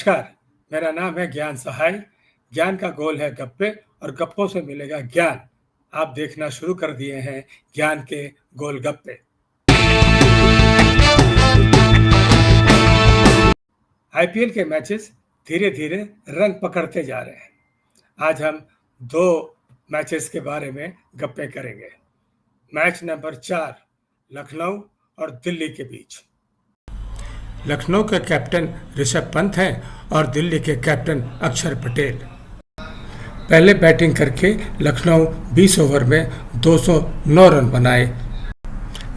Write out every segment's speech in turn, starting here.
नमस्कार, मेरा नाम है ज्ञान सहाय। ज्ञान का गोल है गप्पे और गप्पों से मिलेगा ज्ञान। आप देखना शुरू कर दिए हैं ज्ञान के गोलगप्पे। आईपीएल के मैचेस धीरे-धीरे रंग पकड़ते जा रहे हैं। आज हम 2 मैचेस के बारे में गप्पे करेंगे। मैच नंबर 4 लखनऊ और दिल्ली के बीच। लखनऊ के कैप्टन ऋषभ पंत हैं और दिल्ली के कैप्टन अक्षर पटेल। पहले बैटिंग करके लखनऊ 20 ओवर में 209 रन बनाए।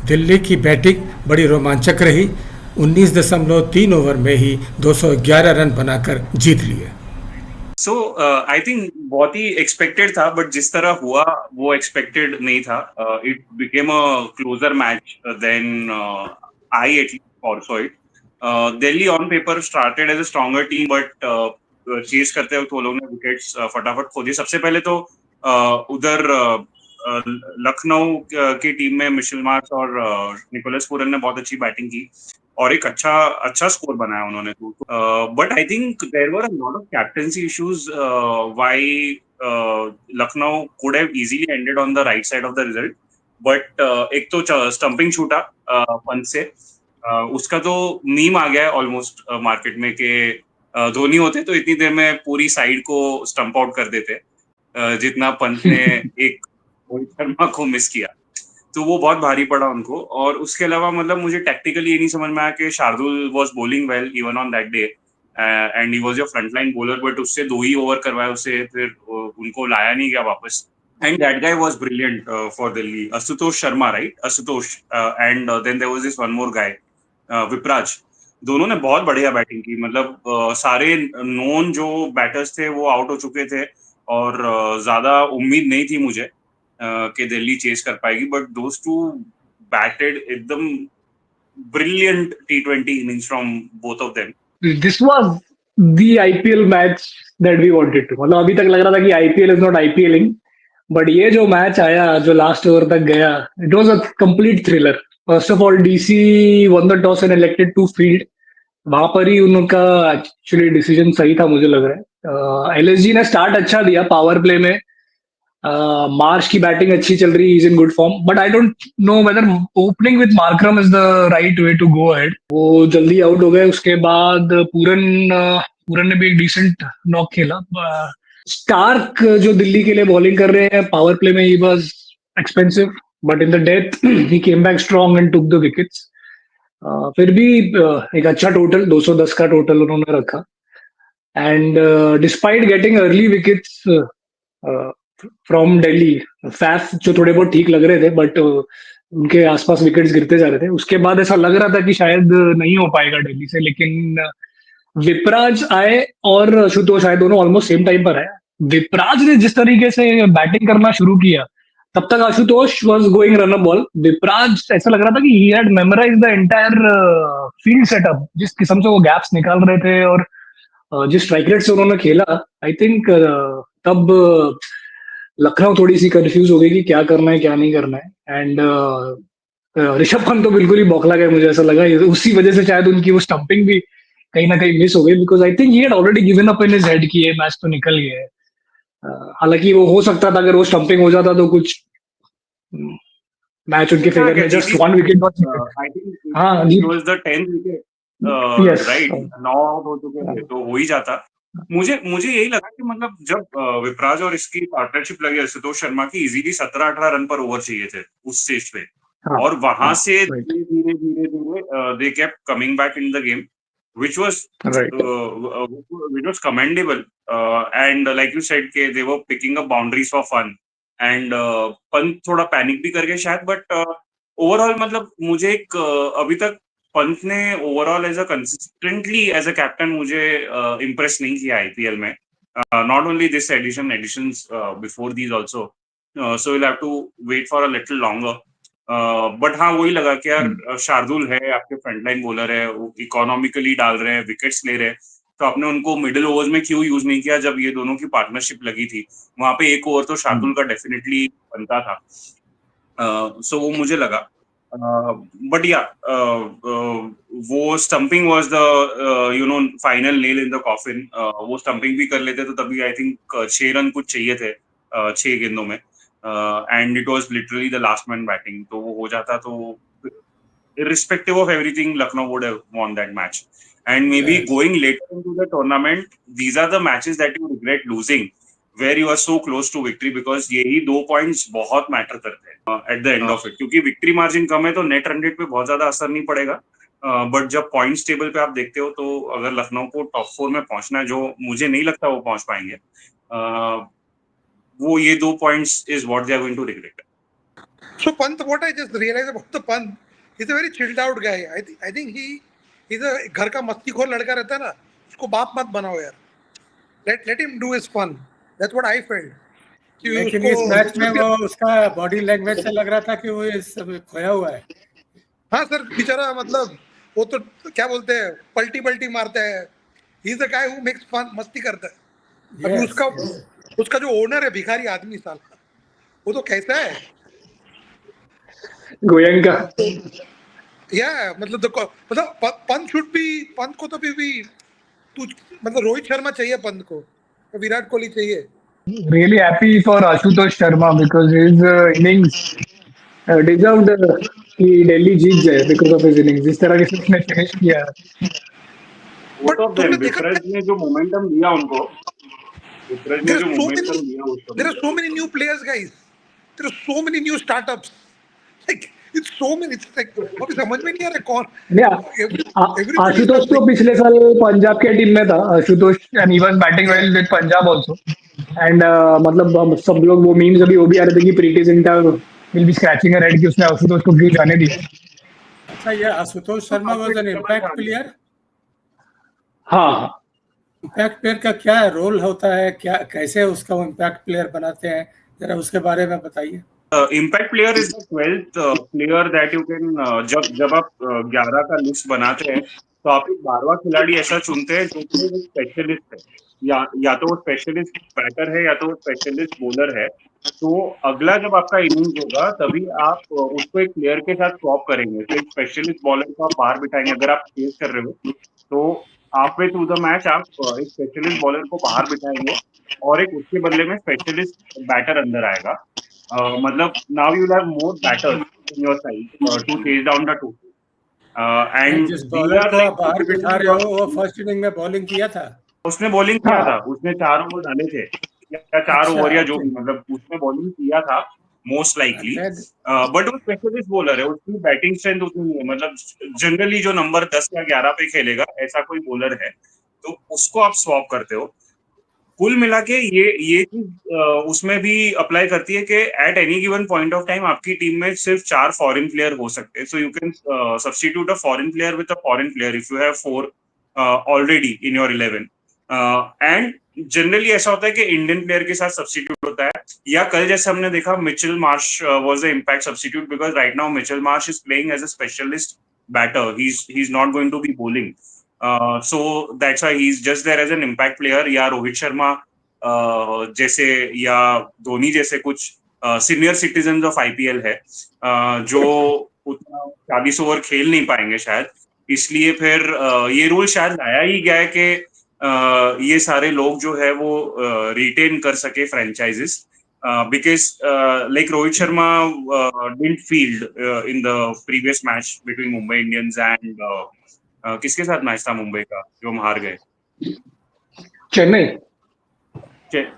दिल्ली की बैटिंग बड़ी रोमांचक रही। 19.3 ओवर में ही 211 रन बनाकर जीत लिए। आई थिंक बहुत ही एक्सपेक्टेड था, बट जिस तरह हुआ वो एक्सपेक्टेड नहीं था. It became a closer match then I ate also it. Delhi on paper started as a stronger team, but chase करते वक्त वो लोग ने विकेट्स फटाफट खो दिए. सबसे पहले तो उधर लखनऊ की टीम में मिशेल मार्श और निकोलस पूरन ने बहुत अच्छी बैटिंग की और एक अच्छा स्कोर बनाया उन्होंने. But I think there were a lot of captaincy issues why Lucknow could have easily ended on the right side of the result. But एक तो स्टंपिंग छूटा पंत से. उसका तो मीम आ गया है ऑलमोस्ट मार्केट में कि धोनी होते तो इतनी देर में पूरी साइड को स्टंप आउट कर देते, जितना पंत ने एक रोहित शर्मा को मिस किया. तो वो बहुत भारी पड़ा उनको. और उसके अलावा मतलब मुझे टैक्टिकली ये नहीं समझ में आया कि Shardul was bowling well even on that day and he was your frontline bowler, but उससे 2 ही ओवर करवाए उसे, फिर उनको लाया नहीं गया वापस. And that guy was brilliant for Delhi. Ashutosh Sharma, right? Ashutosh. And then there was this one more guy, Vipraj. दोनों ने बहुत बढ़िया बैटिंग की. मतलब सारे नोन जो बैटर्स थे वो आउट हो चुके थे और ज्यादा उम्मीद नहीं थी मुझे कि दिल्ली चेस कर पाएगी. बट दोस टू बैटेड एकदम brilliant T20 innings from both of them. This was the IPL match that we wanted to. मतलब अभी तक लग रहा था कि IPL is not IPLing, but ये जो मैच आया जो लास्ट ओवर तक गया, it was a complete thriller. First of all DC won the toss and elected to field. वहां पर ही उनका एक्चुअली डिसीजन सही था मुझे लग रहा है. एलएसजी ने स्टार्ट अच्छा दिया पावर प्ले में. मार्श की बैटिंग अच्छी चल रही, is in good form, but I don't know whether opening with Markram is the right way to go ahead. वो जल्दी आउट हो गए. उसके बाद पूरन ने भी एक डिसेंट नॉक खेला. स्टार्क जो दिल्ली के लिए बॉलिंग कर रहे हैं पावर प्ले में, he was expensive, but in the death he came back strong and took the wickets. फिर भी एक अच्छा टोटल 210 का टोटल उन्होंने रखा. And despite getting early wickets from Delhi, Faf जो थोड़े बहुत ठीक लग रहे थे, बट उनके आसपास विकेट्स गिरते जा रहे थे. उसके बाद ऐसा लग रहा था कि शायद नहीं हो पाएगा दिल्ली से, लेकिन विपराज आए और आशुतोष आए, दोनों ऑलमोस्ट सेम टाइम पर आए. विपराज ने जिस तरीके से बैटिंग करना शुरू किया, तब तक Ashutosh was going run a ball. Vipraj ऐसा लग रहा था कि he had memorised the entire field setup. जिस किस्म से वो गैप्स निकाल रहे थे और जिस स्ट्राइक रेट से उन्होंने खेला, आई थिंक तब लखनऊ थोड़ी सी कंफ्यूज हो गई कि क्या करना है क्या नहीं करना है. एंड ऋषभ पंत तो बिल्कुल ही बौखला गए. मुझे ऐसा लगा उसी वजह से शायद उनकी वो स्टंपिंग भी कहीं ना कहीं मिस हो गई, because I think he had already given up in his head कि ये मैच तो निकल गया है. हालांकि वो हो सकता था अगर वो स्टंपिंग हो जाता तो कुछ मैच उनके फेवर में just one wicket. I think हाँ it was the 10th wicket, right? 9 out हो चुके थे तो हो ही जाता. मुझे यही लगा कि मतलब जब विपराज और इसकी पार्टनरशिप लगी आशुतोष शर्मा की, इजीली 17-18 रन पर ओवर चाहिए थे उस स्टेज पे. और वहां से धीरे धीरे they kept coming back in the game, which was commendable, and like you said के they were picking up boundaries for fun, and Pant थोड़ा पैनिक भी कर गए शायद, बट ओवरऑल मतलब मुझे एक अभी तक पंत ने overall as a consistently as a captain मुझे इम्प्रेस नहीं किया आईपीएल में. Not only this editions before these also, so will have to wait for a little longer. But हाँ, वही लगा कि यार शार्दुल है, आपके फ्रंटलाइन बॉलर है, वो इकोनॉमिकली डाल रहे हैं, विकेट्स ले रहे हैं, तो आपने उनको मिडिल ओवर्स में क्यों यूज नहीं किया जब ये दोनों की पार्टनरशिप लगी थी. वहां पे एक ओवर तो शार्दुल का डेफिनेटली बनता था. सो वो मुझे लगा. बट या वो stumping was the final nail in the coffin. वो स्टंपिंग भी कर लेते तो तभी आई थिंक 6 रन कुछ चाहिए थे 6 गेंदों में, and it was literally the last man batting. तो वो हो जाता तो irrespective of everything, Lucknow would have won that match. And maybe Yes. going later into the tournament, these are the matches that you regret losing, where you are so close to victory, because यही 2 points बहुत matter करते हैं at the end of it. क्योंकि victory margin कम है तो net run rate पे बहुत ज्यादा असर नहीं पड़ेगा. बट जब पॉइंट्स टेबल पे आप देखते हो तो अगर लखनऊ को टॉप 4 में पहुंचना है, जो मुझे नहीं लगता वो पहुंच पाएंगे, वो ये 2 points is what they are going to regret. So Pant, what I just realized about the Pant, he's a very chilled out guy. I think he's a घर का मस्तीखोर लड़का रहता है ना, उसको बाप मत बनाओ यार. Let him do his fun. That's what I felt. लेकिन इस मैच में वो उसका बॉडी लैंग्वेज से लग रहा था कि वो इस खोया हुआ है. हाँ सर, बेचारा मतलब वो तो क्या बोलते हैं, पलटी मारता है. He's the guy who makes fun, मस्ती करता है. अभी उसका जो ओनर है भिखारी आदमी साला, वो तो कैसा है गोयंका. मतलब पंत को तो भी तू मतलब रोहित शर्मा चाहिए, पंत को विराट कोहली चाहिए. Really happy for Ashutosh Sharma because his innings deserved कि दिल्ली जीत जाए because of his innings. जिस तरह से उसने finish किया. ने जो मोमेंटम दिया उनको, there are so many new players, guys. There are so many new startups. Like it's so many. It's like अभी समझ में नहीं आ रहा कौन. आशुतोष तो पिछले साल पंजाब के टीम में था. Ashutosh and he was batting well with Punjab also. And मतलब हम सब लोग वो मीम्स अभी वो भी आ रहे थे कि Preity Zinta will be scratching her head कि उसने आशुतोष को क्यों जाने दिया. अच्छा, ये Ashutosh Sharma was an impact player. हाँ, इम्पैक्ट प्लेयर का क्या रोल होता है, क्या कैसे उसका वो इम्पैक्ट प्लेयर बनाते हैं, जरा उसके बारे में बताइए. Impact player is the 12th player that you can, जब आप 11 का लिस्ट बनाते हैं तो आप एक 12वां खिलाड़ी ऐसा चुनते हैं जो कि स्पेशलिस्ट है, या तो वो स्पेशलिस्ट बैटर है या तो वो स्पेशलिस्ट बॉलर है. तो अगला जब आपका इनिंग्स होगा तभी आप उसको एक प्लेयर के साथ स्वैप करेंगे. तो एक स्पेशलिस्ट बॉलर को आप बाहर बिठाएंगे. अगर आप चेस कर रहे हो तो हाफवे थ्रू द मैच आप एक स्पेशलिस्ट बॉलर को बाहर बिठाएंगे और एक उसके बदले में स्पेशलिस्ट बैटर अंदर आएगा. मतलब now you have more batters in your side to chase down the total. And जिस बॉलर को आप बाहर बिठा रहे हो वो फर्स्ट इनिंग में बॉलिंग किया था. उसने बॉलिंग किया था. उसने 4 ओवर डाले थे या 4 ओवर या जो भी, मतलब उसने बॉलिंग किया था मोस्ट लाइकली. बट वो स्पेशलिस्ट बॉलर है, उसकी बैटिंग स्ट्रेंथ उतनी नहीं है. मतलब जनरली जो नंबर 10 या 11 पे खेलेगा ऐसा कोई बॉलर है तो उसको आप स्वैप करते हो. कुल मिला के ये चीज उसमें भी अप्लाई करती है कि at any given point of time आपकी टीम में सिर्फ 4 फॉरेन प्लेयर हो सकते हैं. So you can substitute a foreign player with a foreign player if you have 4 already in your 11. And generally ऐसा होता है कि इंडियन प्लेयर के साथ सब्स्टिट्यूट होता है, या कल जैसे हमने देखा Mitchell Marsh was the impact substitute because right now Mitchell Marsh is playing as a specialist batter. He is not going to be bowling. So that's why he's just there as an impact player. या रोहित शर्मा जैसे या धोनी जैसे कुछ senior citizen of IPL है जो उतना 40 over खेल नहीं पाएंगे शायद. इसलिए फिर ये रूल शायद लाया ही गया है कि ये सारे लोग जो है वो रिटेन कर सके franchises, because like Rohit Sharma didn't field in the previous match between Mumbai Indians and किसके साथ मैच था मुंबई का जो हम हार गए? चेन्नई.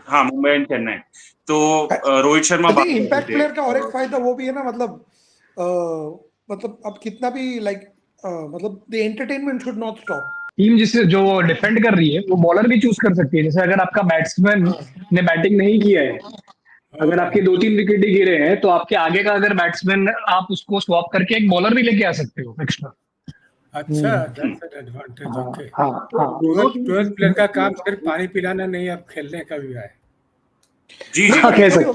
हाँ, मुंबई एंड चेन्नई. तो रोहित शर्मा इम्पैक्ट प्लेयर का और एक फायदा वो भी है ना, मतलब अब कितना भी मतलब the entertainment should not stop. Team जिससे जो डिफेंड कर रही है वो बॉलर भी चूज कर सकती है. जैसे अगर आपका बैट्समैन ने बैटिंग नहीं किया है, अगर आपके 2-3 विकेट ही गिरे हैं तो आपके आगे का अगर बैट्समैन आप उसको स्वैप करके एक बॉलर भी लेके आ सकते हो एक्स्ट्रा. अच्छा, that's an advantage. Okay. 12 player का काम सिर्फ पानी पिलाना नहीं, अब खेलने का भी है. जी कह सकते हो.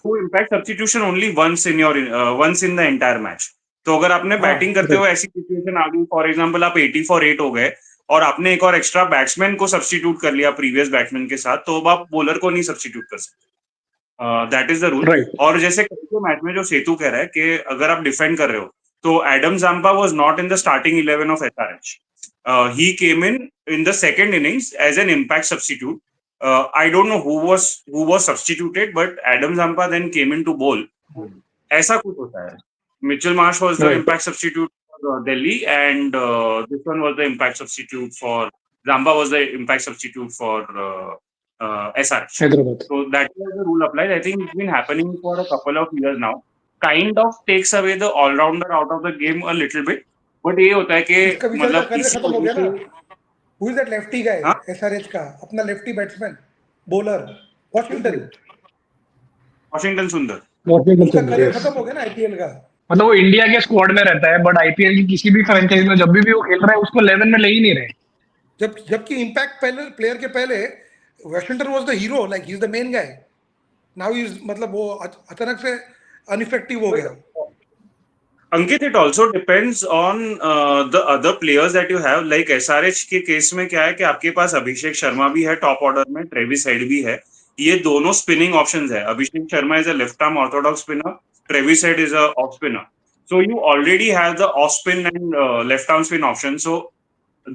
वो impact substitution only once in the entire match. तो अगर आपने बैटिंग करते हुए ऐसी सिचुएशन आ गई, फॉर एग्जांपल आप 80 for 8 हो गए और आपने एक और एक्स्ट्रा बैट्समैन को सब्स्टिट्यूट कर लिया प्रीवियस बैट्समैन के साथ, तो अब आप बॉलर को नहीं सब्स्टिट्यूट कर सकते. That is the rule. और जैसे कल के मैच में जो सेतु कह रहा है कि अगर आप डिफेंड कर रहे हो So Adam Zampa was not in the starting 11 of SRH. He came in the second innings as an impact substitute. I don't know who was substituted, but Adam Zampa then came in to bowl. ऐसा कुछ होता है. Mitchell Marsh was the Right. impact substitute for Delhi, and this one was the impact substitute for Zampa was the impact substitute for SRH. Hyderabad. So that was the rule applied. I think it's been happening for a couple of years now. Kind of takes away the all-rounder out of the game a little bit. But ये होता है कि इसका विचार का मतलब career इसी खत्म हो गया ना. वजह से Who is that lefty guy? हाँ? SRH का अपना lefty batsman bowler Washington. Washington सुंदर Washington उसका Sundar, करियर yes. खत्म हो गया ना आईपीएल का. मतलब वो इंडिया के स्क्वाड में रहता है, बट आईपीएल की किसी भी फ्रेंचाइज में जब भी वो खेल रहा है उसको 11 में ले ही नहीं रहे. जबकि इम्पैक्ट पहले प्लेयर के पहले Washington was the hero, like he is the main guy. Now he is मतलब वो अचानक से अनइफेक्टिव हो गया. Ankit, it also depends on the other players that you have. Like SRH के केस में क्या है कि आपके पास अभिषेक शर्मा भी है टॉप ऑर्डर में, ट्रेविस हेड भी है. ये दोनों स्पिनिंग ऑप्शंस है. Abhishek Sharma is a left arm orthodox spinner, Travis Head is a off spinner. So you already have the off spin and left arm spin option. So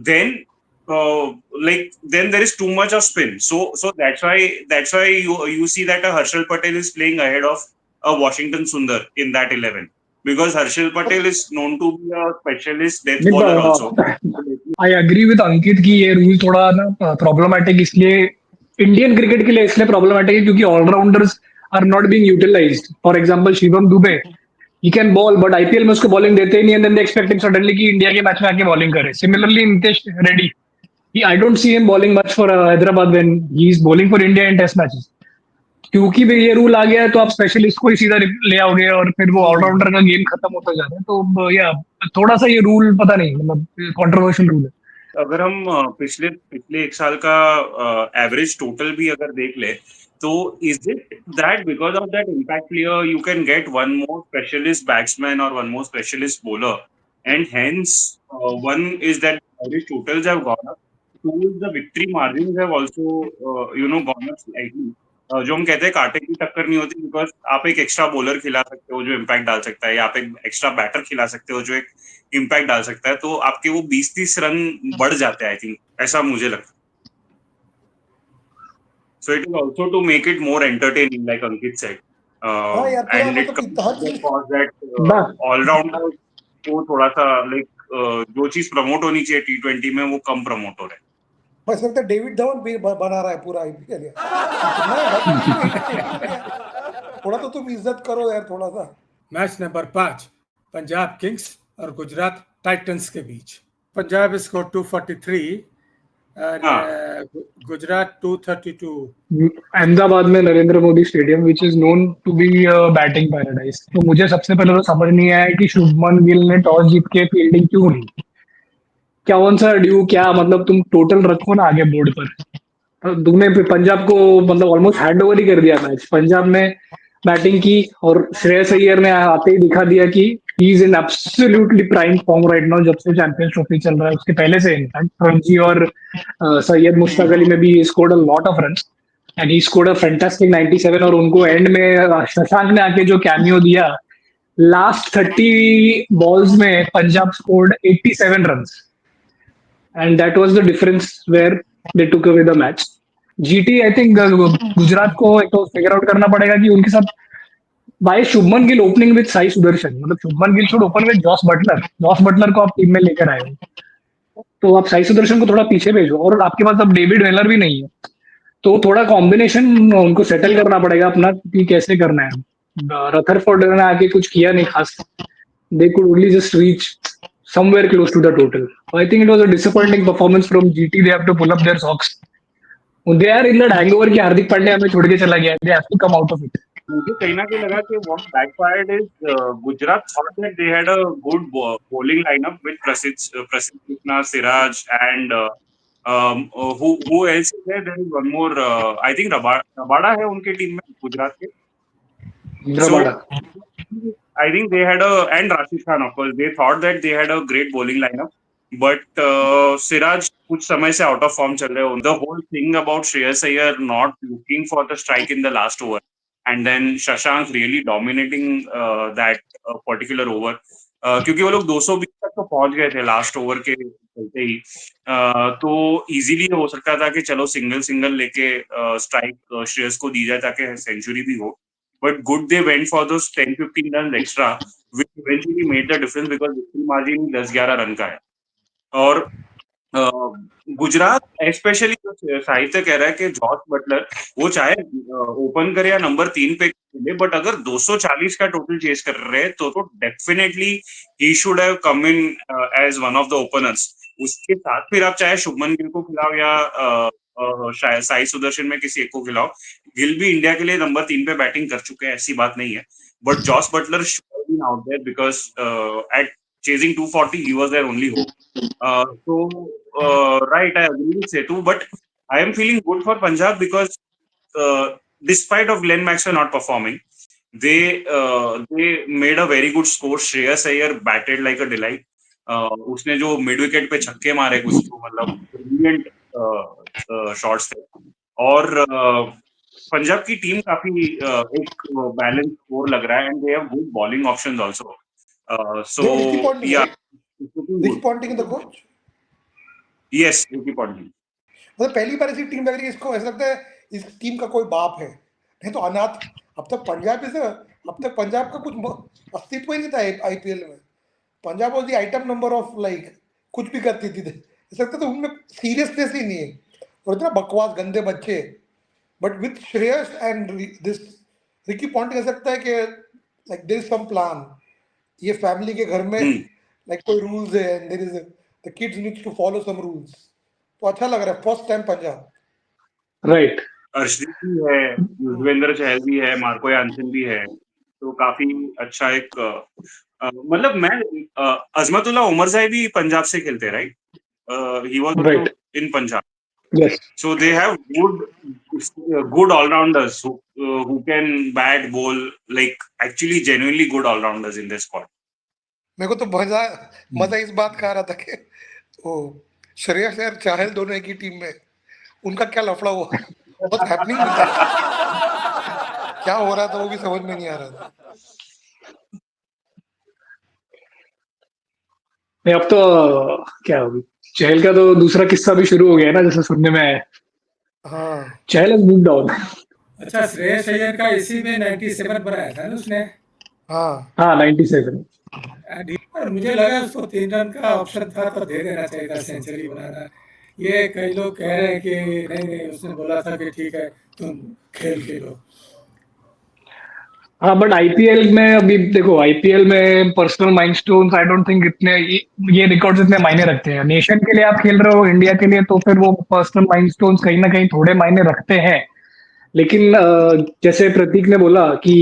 then then there is too much of spin. So that's why you see that a Harshal Patel is playing ahead of a Washington Sundar in that 11. Because Harshal Patel is known to be a specialist death bowler also. I agree with Ankit कि ये rule थोड़ा ना problematic इसलिए Indian cricket के लिए इसलिए problematic है क्योंकि all rounders are not being utilised. For example Shivam Dube, he can bowl but IPL में उसको बॉलिंग देते ही नहीं, and then they expect him suddenly कि इंडिया के मैच में आके बॉलिंग करे. Similarly Nitesh Reddy, I don't see him bowling much for Hyderabad when he is bowling for India in test matches. क्योंकि भी ये रूल आ गया है तो आप स्पेशलिस्ट को ही सीधा ले आओगे और फिर वो ऑलराउंडर का गेम खत्म होता जा रहा है. तो या थोड़ा सा ये रूल पता नहीं, मतलब कंट्रोवर्शियल रूल है. अगर हम पिछले एक साल का एवरेज टोटल भी अगर देख ले तो is it that because of that impact player you can get one more specialist batsman और one more specialist bowler and hence one is that average totals have gone up. Two is the victory margins have also gone up slightly. जो हम कहते हैं कांटे की टक्कर नहीं होती बिकॉज आप एक एक्स्ट्रा बॉलर खिला सकते हो जो इम्पैक्ट डाल सकता है, या आप एक एक्स्ट्रा बैटर खिला सकते हो जो एक इम्पैक्ट डाल सकता है. तो आपके वो 20-30 रन बढ़ जाते हैं, आई थिंक, ऐसा मुझे लगता है. So it is also to make it more entertaining, like Ankit said. And it comes to the cause that all-rounder को थोड़ा सा जो चीज प्रमोट होनी चाहिए T20 में वो कम प्रमोट हो रहा है. बस लगता है डेविड धवन भी बना रहा है पूरा आईपीएल. थोड़ा तो तुम इज्जत करो यार थोड़ा सा. मैच नंबर 5 पंजाब किंग्स और गुजरात टाइटंस के बीच. Punjab score 243 and Gujarat 232. Ahmedabad में Narendra Modi stadium which is known to be batting paradise. तो मुझे सबसे पहले तो समझ नहीं आया कि शुभमन गिल ने टॉस जीत के फील्डिंग क्यों ली. क्या कौन सा ड्यू, क्या मतलब तुम टोटल रखो ना आगे बोर्ड पर. तो तुमने पंजाब को मतलब ऑलमोस्ट हैंड ओवर ही कर दिया मैच. पंजाब ने बैटिंग की और श्रेयस अय्यर ने आते ही दिखा दिया कि he is in absolutely prime form right now. जब से चैंपियंस ट्रॉफी चल रहा है उसके पहले से इनफैक्ट रणजी और सैयद मुश्ताक अली में भी scored a lot of runs and he scored a fantastic 97. और उनको एंड में शशांक ने आके जो कैमियो दिया लास्ट 30 बॉल्स में Punjab scored 87 runs and that was the difference where they took away the match. GT I think Gujarat को एक तो फिगर आउट करना पड़ेगा कि उनके साथ why Shubman Gill opening with Sai Sudharsan. मतलब Shubman Gill should open with Jos Buttler को आप टीम में लेकर आए हो तो आप साई सुदर्शन को थोड़ा पीछे भेजो. और आपके पास अब डेविड वेलर भी नहीं है तो थोड़ा कॉम्बिनेशन उनको सेटल करना पड़ेगा अपना कि कैसे करना है. रथरफोर्ड ने आके कुछ किया नहीं खास. They could only just reach somewhere close to the total. I think it was a disappointing performance from GT. They have to pull up their socks. They are in that hangover कि हार्दिक पांड्या हमें छोड़ के चला गया. They have to come out of it. मुझे कहीं ना कहीं लगा कि what backfired is Gujarat thought that they had a good bowling lineup with Prasidh Krishna, Siraj, and who else is there? There is one more. I think Rabada है उनके team में गुजरात के. So I think they had and Rashid Khan of course. They thought that they had a great bowling lineup, but Siraj कुछ समय से out of form चल रहे हो. The whole thing about Shreyas Iyer not looking for the strike in the last over, and then Shashank really dominating that particular over. क्योंकि वो लोग 220 तक तो पहुंच गए थे लास्ट ओवर के चलते ही। तो इजीली हो सकता था कि चलो सिंगल सिंगल लेके स्ट्राइक श्रेयस को दी जाए ताकि सेंचुरी भी हो, but good they went for those 10-15 run extra which eventually made the difference because victory margin 10-11 run का है। और गुजरात स्पेशली साहित्य कह रहा है कि जॉस बटलर वो चाहे ओपन करे या नंबर 3 पे खेले, बट अगर 240 का टोटल चेस कर रहे हैं तो definitely he should have come in as one of the openers. उसके साथ फिर आप चाहे शुभमन गिल को खिलाओ या शायद साई सुदर्शन में किसी एक को खिलाओ, गिल भी इंडिया के लिए नंबर 3 पे बैटिंग कर चुके हैं, ऐसी बात नहीं है, but Jos Buttler should been out there because at chasing 240 he was their only hope. Right, I agree with Setu, but I am feeling good for Punjab because despite of Glenn Maxwell not performing, they made a very good score. Shreyas Iyer batted like a delight. उसने जो mid wicket पे छक्के मारे कुछ तो मतलब brilliant shots थे। और पंजाब की टीम काफी एक बैलेंस स्कोर लग रहा है and they have good bowling options also. So Ricky Ponting, yeah, right? Ricky Ponting is the coach. yes, Ricky Ponting. मतलब पहली बार ऐसी टीम लग रही है, इसको ऐसा लगता है इस टीम का कोई बाप है, नहीं तो अनाथ। अब तक पंजाब का कुछ अस्तित्व ही नहीं था आईपीएल में। Punjab was the item number of like कुछ भी करती थी, ऐसा लगता था उनमें सीरियसनेस ही नहीं है और इतना बकवास गंदे बच्चे। But with Shreyas and this Ricky Ponting ऐसा लगता है कि like there is some plan. ये फैमिली के घर में लाइक कोई रूल्स है and there is the kids needs to follow some rules. तो अच्छा लग रहा है first time Punjab. Right, Arshdeep भी है, युजवेंद्र चहल भी है, मार्को यानसन भी है, तो काफी अच्छा एक मतलब मैं अजमतुल्ला उमरजाई भी पंजाब से खेलते right, he was also in Punjab. Yes. So they have good all-rounders who can bat, bowl, like actually genuinely good all-rounders in their squad. मेरे को तो मजा इस बात का आ रहा था कि वो श्रेयस और चाहल दोनों एक ही टीम में, उनका क्या लफड़ा हुआ, व्हाट्स हैपनिंग विद दैट, क्या हो रहा था वो भी समझ में नहीं आ रहा था। नहीं, अब तो क्या होगी, चहल का तो दूसरा किस्सा भी शुरू हो गया ना, जैसे सुनने में आया। हाँ, चहल हैज मूव्ड ऑन। अच्छा, श्रेयस अय्यर का इसी में 97 बनाया था ना उसने। हाँ, 97। और मुझे लगा उसको 3 रन का ऑप्शन था तो दे देना चाहिए था सेंचुरी बनाना। ये कई लोग कह रहे हैं कि नहीं उसने बोला था कि ठीक है तुम खेलो। हाँ, बट आईपीएल में अभी देखो, आईपीएल में personal milestones I don't think इतने ये रिकॉर्ड्स इतने मायने रखते हैं। नेशन के लिए आप खेल रहे हो, इंडिया के लिए, तो फिर वो पर्सनल माइलस्टोन्स कहीं ना कहीं थोड़े मायने रखते हैं। लेकिन जैसे प्रतीक ने बोला कि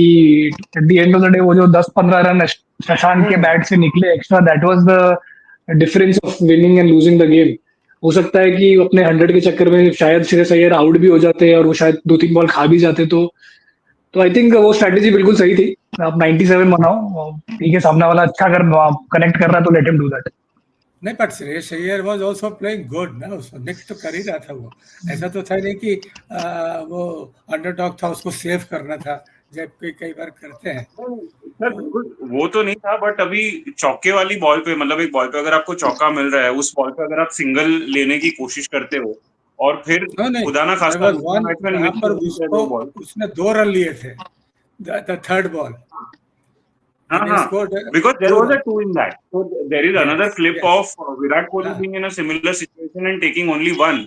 at the end of the day वो जो 10-15 रन शशांक के बैट से निकले extra, that was the difference of winning and losing the game. हो सकता है कि अपने 100 के चक्कर में शायद श्रेयस अय्यर आउट भी हो जाते और वो शायद 2-3 बॉल खा भी जाते, तो आई थिंक वो स्ट्रेटेजी बिल्कुल सही थी। आप 97 बनाओ, ठीक है, सामने वाला अच्छा अगर कनेक्ट कर रहा है तो लेट हिम डू दैट। नहीं, but Shreyas Iyer was also playing good ना, उसको निक तो कर ही रहा था वो। ऐसा तो था नहीं कि वो अंडरडॉग था, उसको सेव करना था जब कई बार करते हैं। सर वो तो नहीं था, बट अभी चौके वाली बॉल पे, मतलब एक बॉल पे अगर आपको चौका मिल रहा है, उस बॉल पे अगर आप सिंगल लेने की कोशिश करते हो और फिर खुदा ना खास्ता उसने 2 रन लिए थे the third ball. Because there was a 2 in that. So there is another clip of Virat Kohli being in a similar situation and taking only 1,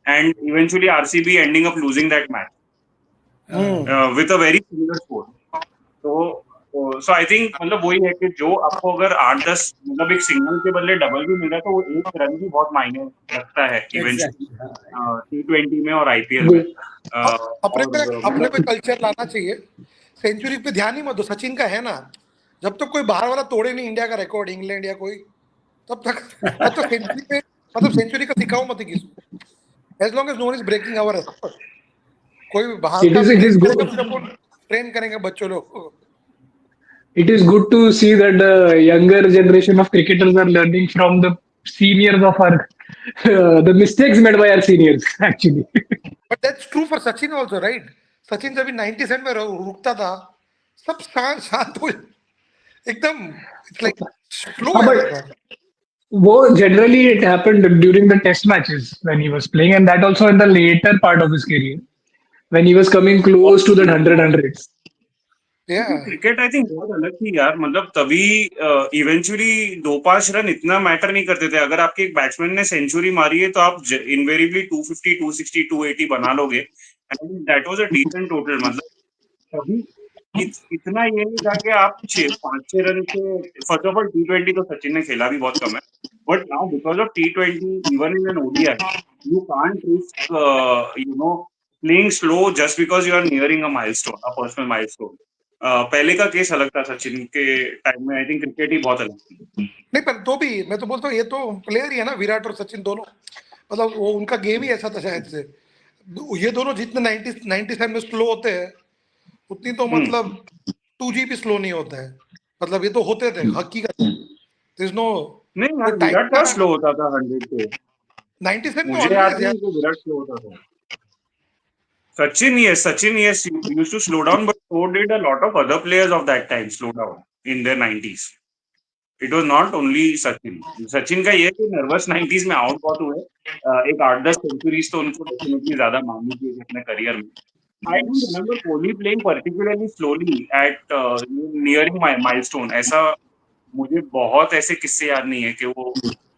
and eventually RCB ending up losing that match with a very similar score. So I think मतलब वही है कि जो आपको अगर 8-10 मतलब एक single के बदले डबल भी मिला तो वो एक रन भी बहुत मायने रखता है इवेंचुअली T20 में और आईपीएल में। अपने पे कल्चर लाना चाहिए। सेंचुरी पे ध्यान ही मत दो, सचिन का है ना, जब तक कोई बाहर वाला तोड़े नहीं इंडिया का रिकॉर्ड, इंग्लैंड या कोई, तब तक सेंचुरी पे मतलब सेंचुरी का सिखाओ मत किसी, as long as no one is breaking our record. कोई बाहर का ट्रेन करेंगे बच्चों लोग। It is good to see that the younger generation of cricketers are learning from the seniors of our the mistakes made by our seniors actually. But that's true for Sachin also, right? Sachin जब 97 में रुकता था सब शांत हो, एकदम it's like slow हाँ, है but मतलब। वो generally it happened during the test matches when he was playing, and that also in the later part of his career when he was coming close to that 100 hundreds. या cricket I think बहुत अलग थी यार, मतलब तभी eventually 2-5 run इतना matter नहीं करते थे। अगर आपके एक बैट्समैन ने सेंचुरी मारी है तो आप इनवेरियबली 250, 260, 280 बना लोगे, and that was a decent total. मतलब तभी इतना ये नहीं था कि आप 5-6 रन से। फर्स्ट ऑफ ऑल T20 तो सचिन ने खेला भी बहुत कम है, but now because of T20 even in an ODI you can't risk playing slow just because you are nearing a milestone, a personal milestone. पहले का केस अलग था, सचिन के टाइम में आई थिंक क्रिकेट ही बहुत अलग थी। नहीं, पर तो भी मैं तो बोलता हूँ ये तो प्लेयर ही है ना, विराट और सचिन दोनों। मतलब वो उनका गेम ही ऐसा था शायद से। ये दोनों जितने 97 में स्लो होते हैं उतनी तो मतलब 2G भी स्लो नहीं होता है। मतलब ये तो होते थे हकीकत है। There is no नहीं वो यार, टाइम विराट का था स्लो होता था 100 पे। 97 में मुझे याद ऑलवेज नहीं यार। है कि विराट स्लो होता था। Sachin yes used to slow down, but so did a lot of other players of that time slow down in their 90s. It was not only Sachin. Sachin का ये कि नर्वस 90s में आउट बहुत हुए। एक 8-10 centuries तो उनको definitely ज्यादा माननी चाहिए अपने करियर में। I don't remember Kohli playing particularly slowly at nearing my milestone. ऐसा मुझे बहुत ऐसे किस्से याद नहीं है कि वो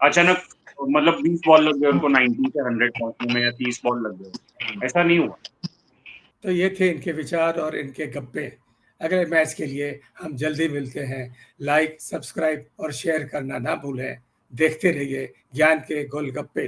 अचानक मतलब 20 बॉल लग गए उनको 90 से 100 पहुंचने में, या 30 बॉल लग गए, ऐसा नहीं हुआ। तो ये थे इनके विचार और इनके गप्पे। अगले मैच के लिए हम जल्दी मिलते हैं। लाइक, सब्सक्राइब और शेयर करना ना भूलें। देखते रहिए ज्ञान के गोलगप्पे।